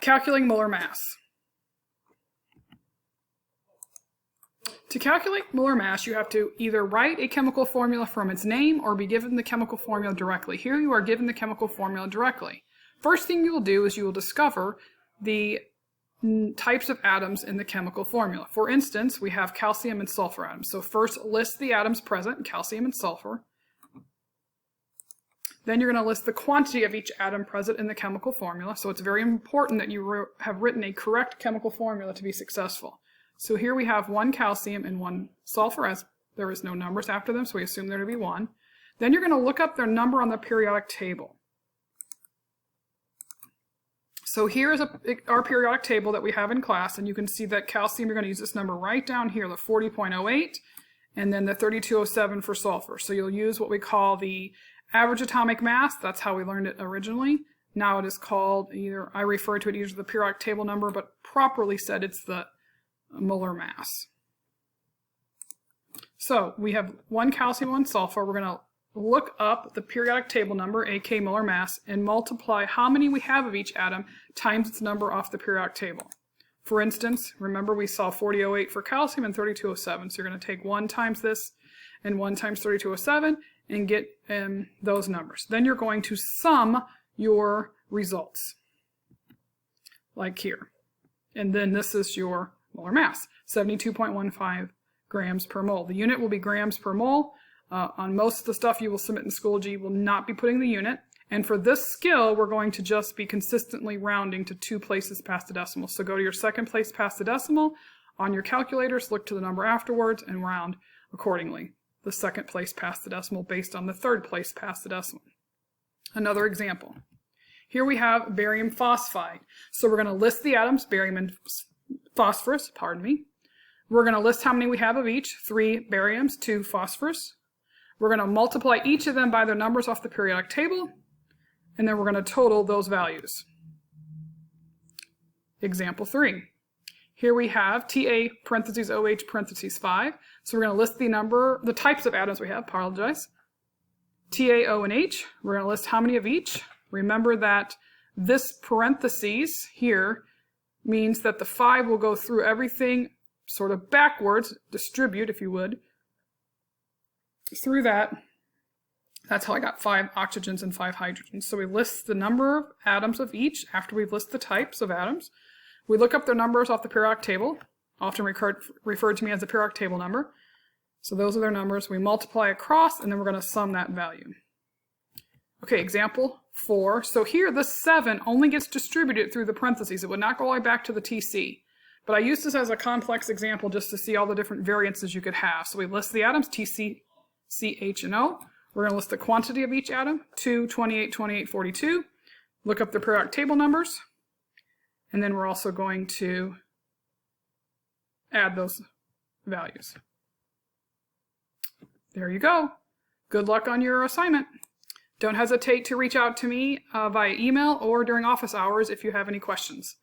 Calculating molar mass. To calculate molar mass, you have to either write a chemical formula from its name or be given the chemical formula directly. Here you are given the chemical formula directly. First thing you will do is you will discover the types of atoms in the chemical formula. For instance, we have calcium and sulfur atoms. So first list the atoms present, calcium and sulfur. Then you're going to list the quantity of each atom present in the chemical formula. So it's very important that you have written a correct chemical formula to be successful. So here we have one calcium and one sulfur, as there is no numbers after them, so we assume there to be one. Then you're going to look up their number on the periodic table. So here is our periodic table that we have in class, and you can see that calcium, you're going to use this number right down here, the 40.08, and then the 3207 for sulfur. So you'll use what we call the average atomic mass. That's how we learned it originally. Now it is called either, I refer to it either as the periodic table number, but properly said it's the molar mass. So we have one calcium, one sulfur. We're going to look up the periodic table number, aka molar mass, and multiply how many we have of each atom times its number off the periodic table. For instance, remember we saw 4008 for calcium and 3207. So you're going to take 1 times this and 1 times 3207 and get those numbers. Then you're going to sum your results, like here. And then this is your molar mass, 72.15 grams per mole. The unit will be grams per mole. On most of the stuff you will submit in Schoology, you will not be putting the unit. And for this skill, we're going to just be consistently rounding to 2 places past the decimal. So go to your second place past the decimal. On your calculators, look to the number afterwards and round accordingly. The second place past the decimal based on the third place past the decimal. Another example. Here we have barium phosphide. So we're going to list the atoms, barium and phosphorus, pardon me. We're going to list how many we have of each, 3 bariums, 2 phosphorus. We're going to multiply each of them by their numbers off the periodic table, and then we're going to total those values. Example 3. Here we have Ta parentheses OH parentheses 5. So we're going to list the types of atoms we have, Ta, O, and H. We're going to list how many of each. Remember that this parentheses here means that the 5 will go through everything sort of backwards, distribute, if you would, through that. That's how I got 5 oxygens and 5 hydrogens. So we list the number of atoms of each after we've listed the types of atoms. We look up their numbers off the periodic table, often referred to me as the periodic table number. So those are their numbers. We multiply across, and then we're going to sum that value. Okay, example 4. So here, the 7 only gets distributed through the parentheses. It would not go all the way back to the TC. But I used this as a complex example just to see all the different variances you could have. So we list the atoms, TC, C, H, and O. We're going to list the quantity of each atom, 2, 28, 28, 42. Look up the periodic table numbers. And then we're also going to add those values. There you go. Good luck on your assignment. Don't hesitate to reach out to me via email or during office hours if you have any questions.